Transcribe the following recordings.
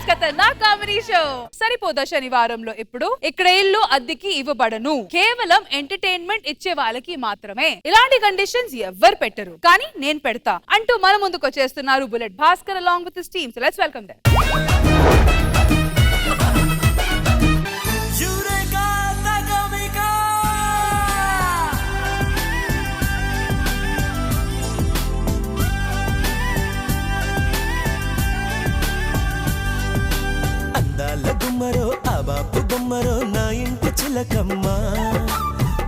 ఖతర్నాక్ comedy show సరిపోదా శనివారంలో ఇప్పుడు ఇక్కడ ఇల్లు అద్దెకి ఇవ్వబడను, కేవలం ఎంటర్టైన్మెంట్ ఇచ్చే వాళ్ళకి మాత్రమే, ఇలాంటి కండిషన్స్ ఎవ్వరు పెట్టరు కానీ నేను పెడతా అంటూ మన ముందుకు వచ్చేస్తున్నారు bullet Bhaskar along with his team. So let's welcome them. గుమ్మరో ఆ బాపు బొమ్మరో నా ఇంటి చిలకమ్మ,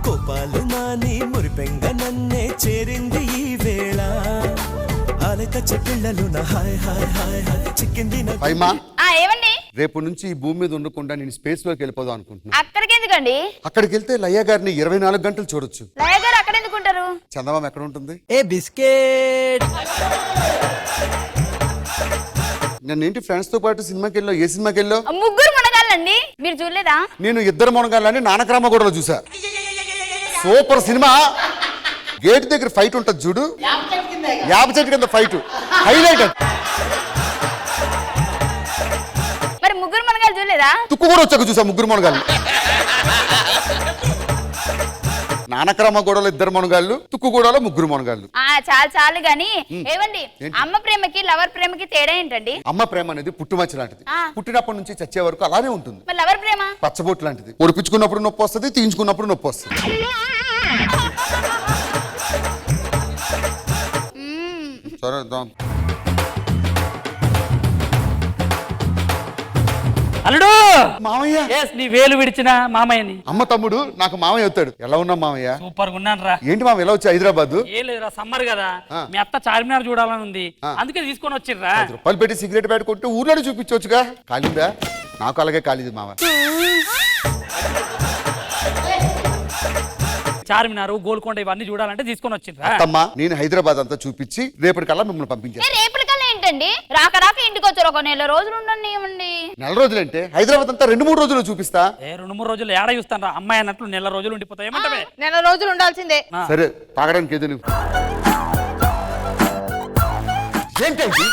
కోపాలు మాని మురిపెంగ నన్నే చేరింది ఈ వేళ, ఆలక చెట్టిళ్ళలు నా హాయ్ హాయ్ హాయ్ హాయ్ చిక్కింది నా. ఏమండి, రేపు నుంచి ఈ భూమి మీద ఉండకుండా నేను స్పేస్ లోకి వెళ్ళిపోదాం అనుకుంటున్నా. అక్కడికి ఎందుకండి? అక్కడికి వెళ్తే లయ్య గారిని 24 గంటలు చూడొచ్చు. లయ గారు అక్కడ ఎందుకుంటారు? చందమామ ఎక్కడ ఉంటుంది? ఏ బిస్కెట్. నేను ఏంటి ఫ్రెండ్స్ తో పాటు సినిమాకి వెళ్ళావు? ఏ సినిమాకి వెళ్ళావు? ముగ్గురు మునగాళ్ళండి, మీరు చూడలేదా? నేను ఇద్దరు మునగాళ్ళని నానక్రామగూడలో చూసా. Super cinema. గేట్ దగ్గర ఫైట్ ఉంటది చూడు, యాప చెట్టు కింద ఫైట్ హైలైట్. మరి ముగ్గురు మునగాళ్ళు చూడలేదా? తుక్కు కూడా వచ్చాక చూసా ముగ్గురు మునగాళ్ళు. నానక్రామగూడలో ఇద్దరు మునగాళ్ళు, తుక్కుగూడలో ముగ్గురు మునగాళ్ళు. చాలు చాలు గాని ఏమండి, అమ్మ ప్రేమకి లవర్ ప్రేమకి తేడా ఏంటండి? అమ్మ ప్రేమ అనేది పుట్టుమచ్చ లాంటిది, పుట్టినప్పటి నుంచి చచ్చే వరకు అలానే ఉంటుంది. మరి లవర్ ప్రేమ పచ్చబొట్టు లాంటిది, ఒడిపించుకున్నప్పుడు నొప్పి వస్తుంది, తీయించుకున్నప్పుడు నొప్పి వస్తుంది. సరే అల్లుడు మామయ్య. నీ వేలు విడిచిన మామయ్యని. అమ్మ తమ్ముడు నాకు మామయ్య అవుతాడు. ఎలా ఉన్నావు మామయ్య? సూపర్ ఉన్నాను రా. ఏంటి మామ ఎలా వచ్చి హైదరాబాద్? ఏం లేదురా, సమ్మర్ కదా, మీ అత్త చార్మినార్ చూడాలని ఉంది, అందుకే తీసుకొని వచ్చిర్రా. రూపాయలు పెట్టి సిగరెట్ పెట్టుకుంటే ఊర్లో చూపించవచ్చుగా. కాలిందా? నాకు అలాగే కాలింది మామ. చార్మినార్, గోల్కొండ ఇవన్నీ చూడాలంటే తీసుకొని వచ్చిర్రా. అత్తమ్మ నేను హైదరాబాద్ అంతా చూపించి రేపటికల్లా మిమ్మల్ని పంపించాను. రేపటికల్లా ఏంటండి? రాక రాక ఇంటికి వచ్చారు, ఒక నెల రోజులు ఉండండి. ఏమండి నెల రోజులంటే హైదరాబాద్ అంతా 2-3 రోజులు చూపిస్తా. 2-3 రోజులు ఏడా చూస్తాను రా, అమ్మాయి అన్నట్లు నెల రోజులు ఉండిపోతాయి. ఏమంటే నెల రోజులు ఉండాల్సిందే. సరే తాగడానికి ఏదో నువ్వు. ఏంటండి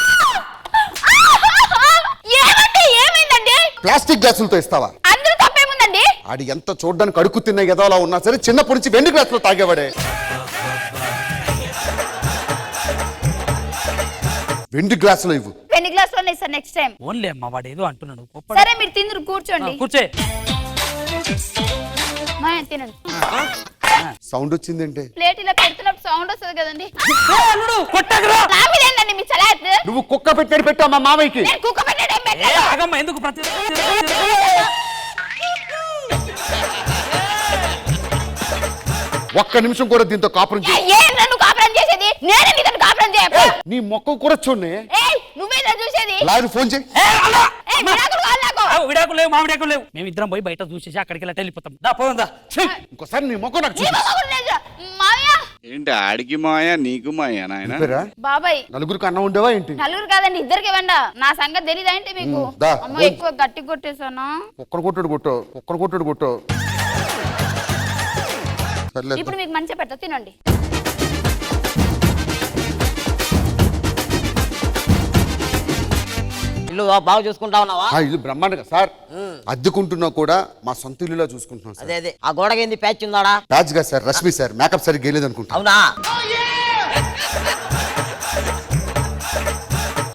ఏమైందండి? ప్లాస్టిక్ గ్లాసులతో ఇస్తావా? అందరూ తప్పేముందండి? ఆడి ఎంత చూడ్డానికి అడుగు తిన్న ఎదవలా ఉన్నా సరే చిన్నప్పటి నుంచి వెండి గ్లాసులో తాగేవాడే. వెండి గ్లాసులో ఇవ్వు. వెండి గ్లాస్ లోనే సార్ నెక్స్ట్ టైం. ఓన్లీ అమ్మ వాడు ఏదో అంటున్నాడు. సరే మీరు తిందురు, కూర్చోండి. కూర్చే. తినండి. సౌండ్ వచ్చిందంటే ప్లేట్ ఇలా పెడుతున్నప్పుడు సౌండ్ వస్తుంది కదండి. మీ చలాత్ నువ్వు కుక్క పెట్టాడు పెట్టా మా మామయ్యకి. కుక్క పెట్టాడు ఎందుకు ప్రతి ఒక్క నిమిషం కూడా దీంతో కాపురం చేసేది? నేనే నీతో కాపురం చేయ. నీ మొక్క కూడా చూడండి. నువ్వే చూసేది. లాయర్ ఫోన్ చేయి. విడాకులు లేవు, మామిడాకులు లేవు. మేము ఇద్దరం పోయి బయట చూసేసి అక్కడికి వెళ్ళి వెళ్ళిపోతాం. దా పోదా. ఇంకోసారి నీ మొక్క నాకు ఏంటి ఆడికి మాయా నీకు మాయా నాయన? బాబాయ్ నలుగురికి అన్నం ఉండేవా ఏంటి? నలుగురు కాదండి, ఇద్దరికి ఇవ్వండి. నా సంగతి తెలీదా ఏంటి మీకు? అమ్మ ఎక్కువ గట్టి కొట్టేసానా? ఒక్కడు కొట్టాడు కొట్టు. ఇప్పుడు మీకు మంచిగా పెడతా, తినండి. ఇల్లు బాగా చూసుకుంటా ఉన్నావా? ఇల్లు బ్రహ్మాండంగా సార్. అద్దెకుంటున్నా కూడా మా సొంత ఇల్లులా చూసుకుంటున్నాం సార్. అదే ఆ గోడకి ఏంది ప్యాచ్ ఉందాడా? ప్యాచ్ గా సార్, రష్మి సార్ మేకప్ సరిగ్గా గేలేదు అనుకుంటా. అవునా?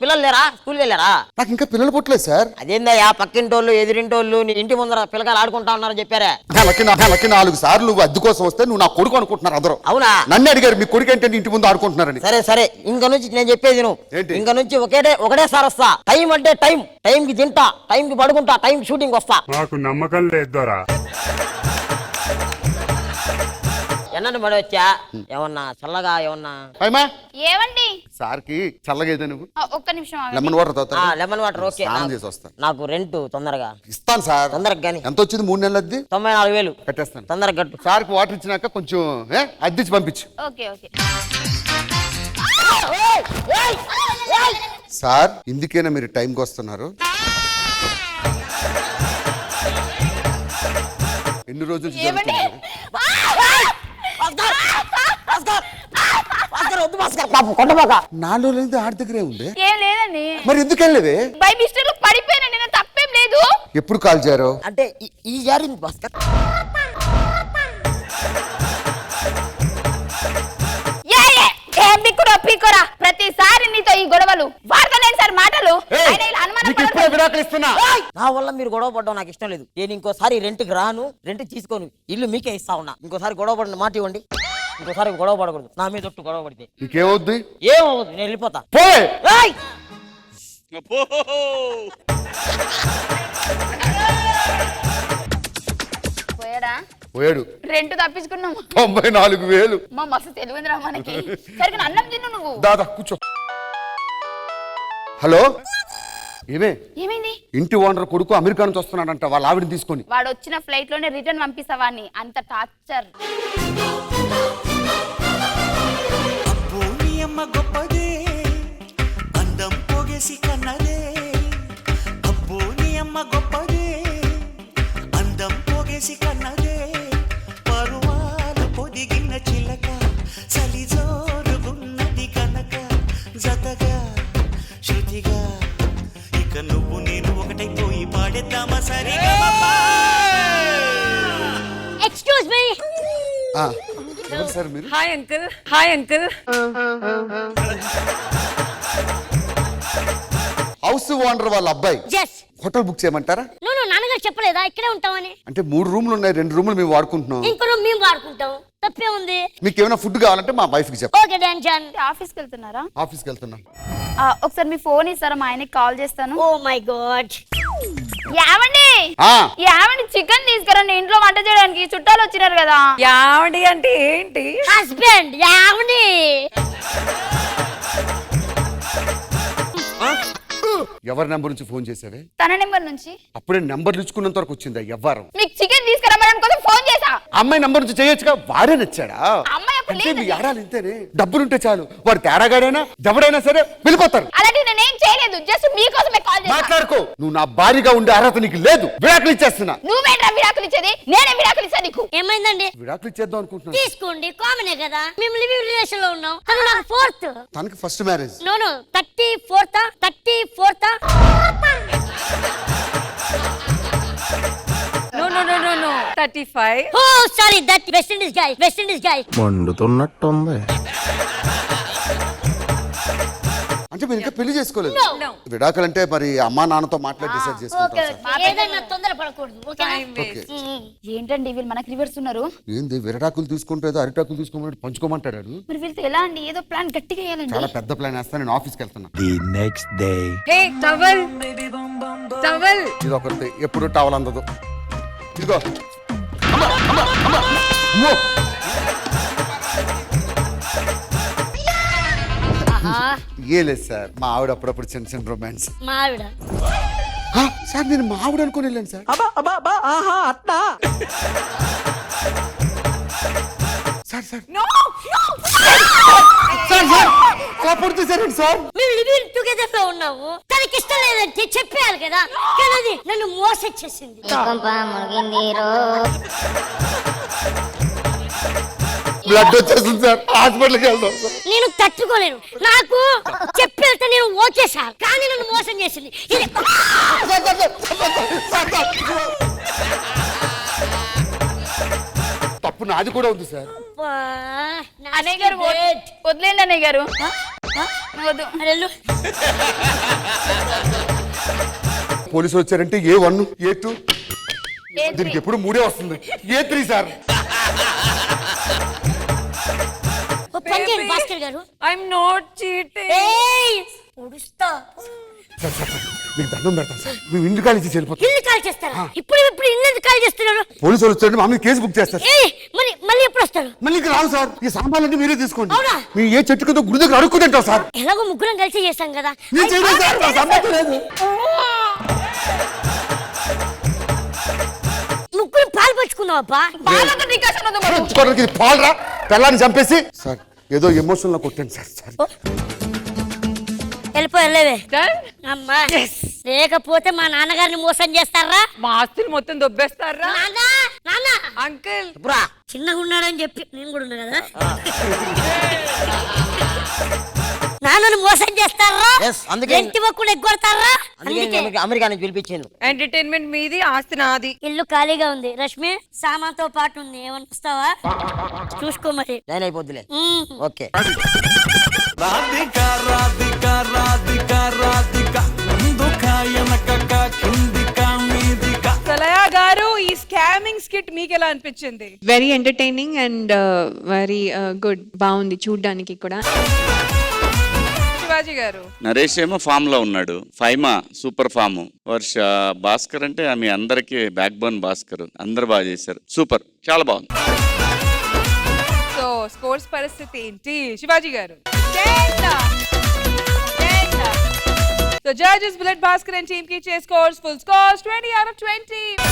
పిల్లలు లేరా? స్కూల్ వెళ్ళారా? నాకు ఇంకా పిల్లలు పుట్టలేదు సార్. అదేందయ్యా, పక్కింటోళ్ళు ఎదురింటోళ్ళు నీ ఇంటి ముందర పిల్లగాలు ఆడుకుంటా ఉన్నారని చెప్పారా? నెలకి 4 సార్లు నువ్వు అద్దె కోసం వస్తే నువ్వు నా కొడుకు అనుకుంటున్నారు అందరూ. అవునా? నన్ను అడిగారు మీ కొడుకు ఏంటంటే ఇంటి ముందు ఆడుకుంటున్నారని. సరే ఇంక నుంచి నేను చెప్పేది నువ్వు. ఇంక నుంచి ఒకటేసారి వస్తా. టైం అంటే టైం కి తింటా, టైం కి పడుకుంటా, టైం షూటింగ్ వస్తా. నాకు నమ్మకం లేదు. ఎన్నని పడి వచ్చా? ఏమన్నా చల్లగా ఏమన్నా? ఏమండి సార్కి చల్లగా నువ్వు ఒక్క నిమిషం లెమన్ వాటర్ తాగుతా. Lemon water okay. నాకు రెంట్ తొందరగా ఇస్తాను సార్. తొందరగా గానీ. ఎంత వచ్చింది? 3 నెలల అద్దె 94,000 కట్టేస్తాను. తొందరగా కట్టు. సార్కి వాటర్ ఇచ్చినాక కొంచెం అద్దెచ్చి పంపించు. ఓకే. సార్ ఇందుకేనా మీరు టైంకి వస్తున్నారు? ఎన్ని రోజులు వద్దు భాస్కర్ పాపం కొట్టబాక. నాలో లేదు ఆడి దగ్గరే ఉంది. ఏం లేదండి, మరి ఎందుకు వెళ్ళలేదే? బై మిస్టేక్ లో పడిపోయానండి, నేను తప్పేం లేదు. ఎప్పుడు కాల్ చేయారు? అంటే ఈ జారింది భాస్కర్. ఏం బిక్కురో పీకోరా, ప్రతిసారి నీతో ఈ గొడవలు, వారితో నేను సార్ మాటలు. ఆయన ఇలా అనుమానపడతాడు. విడాకులు ఇస్తున్నా. నా వల్ల మీరు గొడవ పడడం నాకు ఇష్టం లేదు. నేను ఇంకోసారి రెంట్కి రాను, రెంట్ తీసుకోను, ఇల్లు మీకే ఇస్తా ఉన్నా. ఇంకోసారి గొడవ పడిన మాట ఇవ్వండి. ఇంకోసారి గొడవ పడకూడదు. నా మీద ఒట్టు గొడవ పడితే నీకేమవుద్ది? ఏమవుతుంది, నేను వెళ్ళిపోతా. ఏయ్! పోయాడా? పోయాడు. రెంట్ తప్పించుకున్నాము. 94,000. మా మస్తు తెలివిందిరా మనకి. సరిగ్గా అన్నం తిను నువ్వు. దాదా కూర్చో. హలో, ఏమైంది? ఇంటి ఓనర్ కొడుకు అమెరికా నుంచి వస్తున్నాడంట, వాళ్ళ ఆవిడని తీసుకొని. వాడు వచ్చిన ఫ్లైట్ లోనే రిటర్న్ పంపిస్తావా అని అంత టార్చర్. అమ్మ గొప్పదే, అందం పోగేసి కన్నదే. అబ్బో నీ అమ్మ గొప్పదే, అందం పోగేసి కన్నదే. పరువాలు పొదిగిన చిలక, చలి జోరుగున్నది కనక. జతగా శృతిగా ఇక నువ్వు నేను ఒకటైపోయి పాడేద్దామా సరిగా. Excuse me. ఎవరు సార్ మీరు? Hi uncle. Hi uncle. House owner వాళ్ళ అబ్బాయి. జస్. హోటల్ బుక్ చేయమంటారా? నువ్వు నాన్నగారు చెప్పలేదా ఇక్కడే ఉంటామని? అంటే 3 రూమ్లు ఉన్నాయి, 2 రూములు మేము వాడుకుంటున్నాం. ఇంకో రూమ్ మేము వాడుకుంటాం, తప్పే ఉంది. మీకు ఏమైనా ఫుడ్ కావాలంటే మా వైఫ్ కి చెప్పండి. ఓకే డాన్జన్. ఆఫీస్కి వెళ్తున్నారా? ఆఫీస్కి వెళ్తున్నాం. ఒకసారి మీ ఫోన్ ఇస్తారా, మా ఆయనకి కాల్ చేస్తాను. Oh my God. యావండి, యావండి చికెన్ తీసుకురండి, ఇంట్లో వంట చేయడానికి చుట్టాలు వచ్చినారు కదా. యావండి అంటే ఏంటి? హస్బెండ్. యావండి. ఎవరి నెంబర్ నుంచి ఫోన్ చేసావే? తన నెంబర్ నుంచి. అప్పుడే నెంబర్లు ఇచ్చుకున్నంత వరకు వచ్చిందా ఎవ్వరం? మీకు చికెన్ తీసుకురమ్మని కోసం ఫోన్ చేసా. అమ్మాయి నెంబర్ నుంచి చేయొచ్చుగా, వాడే నచ్చాడా? అమ్మాయి అప్పుడు అంటే మీ లేదండి. ఆడాలి ఇంతేనే, డబ్బులుంటే చాలు, వాడు తేడాగాడైనా ఎవడైనా సరే వెళ్ళిపోతారు. అలాంటి నేనేం చేయలేదు, జస్ట్ మీకోసమే కాల్ చేసా. మాట్లాడుకో, నువ్వు నా భారీగా ఉండే అర్హత నీకు లేదు. విడాకులు ఇచ్చేస్తున్నా. నువ్వేంట్రా విడాకులు ఇచ్చేది? నేనే విడాకులు ఇచ్చా నీకు. ఏమైందండి? విడాకులు ఇచ్చేద్దాం అనుకుంటున్నాను. తీసుకోండి, కామనే కదా. మేము లివింగ్ రిలేషన్ లో ఉన్నాం. తను నాకు 4th. తనకి first marriage. No 34th. 34th. No 35. Oh sorry, that West Indies guy. West Indies guy. మండుతున్నట్టుంది. అంటే మీరు ఇంకా పెళ్లి చేసుకోలేదు? No. విడాకులు అంటే మరి అమ్మా నాన్నతో మాట్లాడి డిసైడ్ చేసుకుంటాం సార్. ఏదైనా తొందర పడకూడదు. ఓకేనా? ఓకే. ఏంటండి వీళ్ళు మనకి రివర్స్ ఉన్నారు. ఏంది విడాకులు తీసుకుంటే ఏదో అరిటాకులు తీసుకోమని పంచుకోమంటాడు. మరి వీళ్ళతో ఎలా అండి? ఏదో ప్లాన్ గట్టిగా వేయాలండి. చాలా పెద్ద ప్లాన్ వేస్తా, నేను ఆఫీస్కి వెళ్తున్నా. The next day. Hey towel. Towel. ఇది ఒకటి ఎప్పుడు టవల్ అందదు. ఇదిగో. అమ్మా, అమ్మా, అమ్మా. అమ్మో. ఏ లేదు సార్, మా ఆవిడ అప్పుడప్పుడు చిన్న చిన్న రొమాన్స్. మా ఆవిడ. సార్ నేను మా ఆవిడ అనుకుని వెళ్ళాను sir. Sir sir sir sir కాపాడుతూ సార్. మేము లివింగ్ టుగెదర్ లో ఉన్నాము. తనకి ఇష్టం లేదంటే చెప్పేయాలి కదా. కానీ నన్ను మోసం చేసింది. బ్లడ్ వచ్చేస్తుంది సార్, హాస్పిటల్కి వెళ్దాం సార్. నేను తట్టుకోలేను. నాకు చెప్పేస్తే నేను ఓకే సార్, కానీ నన్ను మోసం చేసింది. ఇది తప్పు నాది కూడా ఉంది సార్. అబ్బా, నా అన్నయ్య గారు సిగరెట్. వదిలేండి అన్నయ్య గారు. వద్దు. అరెలు. పోలీసులు వచ్చారంటే A1 A2 A3. దీనికి ఎప్పుడు 3 వస్తుంది. A3 sir. ఓ పని చేయండి భాస్కర్ గారు. I'm not cheating. ఏయ్ ఉడుస్తా. సార్ సార్ సార్, మీకు దండం పెడతాను సార్, మేము ఇంటి కాలేజీ వెళ్ళిపోతాం. ఇల్లు కాల్ చేస్తారా? ఇప్పుడు ఇల్లు కాల్ చేస్తున్నారు. పోలీసులు వచ్చారంటే మా మీద కేసు బుక్ చేస్తారు. ఏయ్ మళ్ళీ ఎప్పుడు వస్తారు? మళ్ళీ ఇక్కడ రావు సార్, ఈ సామాన్లన్నీ మీరే తీసుకోండి. అవునా? మీ ఏ చెట్టు కింద గుడి దగ్గర అడుక్కుంటాం సార్. ఎలాగో ముగ్గురం కలిసి చేస్తాం కదా. నేను చేయలేదు సార్, నా సంబంధం లేదు. ముగ్గురు పాలు పంచుకున్నావబ్బా. బాగా డికాషన్ వద్దు బాబు. చూడడానికి ఇది పాలరా, పిల్లాన్ని చంపేసి. సార్ ఏదో ఎమోషనల్ లో కొట్టాను సార్. సార్ వెళ్ళిపోయలేవే అమ్మా. లేకపోతే మా నాన్నగారిని మోసం చేస్తారా? మా ఆస్తులు మొత్తం దొబ్బేస్తారా? నాన్న అంకుల్ చిన్నగా ఉన్నాడని చెప్పి నేను కూడా ఉన్నా కదా. నాన్నను మోసం చేస్తారా Yes, అందుకే- రెంట్ ఇవ్వకుండా ఎగ్గొడతారా అందుకే నేను అమెరికా నుంచి పిలిపించాను. ఎంటర్టైన్మెంట్ మీది, ఆస్తి నాది. ఇల్లు ఖాళీగా ఉంది. రష్మి సామాన్తో పాటు ఉంది, ఏమన్నా వస్తావా చూసుకో మరి. నేను అయిపోద్దిలే. మ్మ్. ఓకే. రాధిక రాధిక రాధిక రాధిక ముందుక ఎనకక కిందిక మీదిక. సలయా గారు, ఈ స్కామింగ్ స్కిట్ మీకు ఎలా అనిపించింది? Very entertaining and very good. బాగుంది చూడ్డానికి కూడా. శివాజీ గారు, నరేష్ ఏమో ఫామ్ లో ఉన్నాడు. ఫైమా సూపర్ ఫామ్. వర్ష, భాస్కర్ అంటే మీ అందరికి బ్యాక్ బోన్. భాస్కర్ అందరు బాగా చేశారు. సూపర్, చాలా బాగుంది. సో స్కోర్స్ పరిస్థితి ఏంటి? శివాజీ గారు. So judges Bullet Bhaskar and team ki scores full scores 20 out of 20.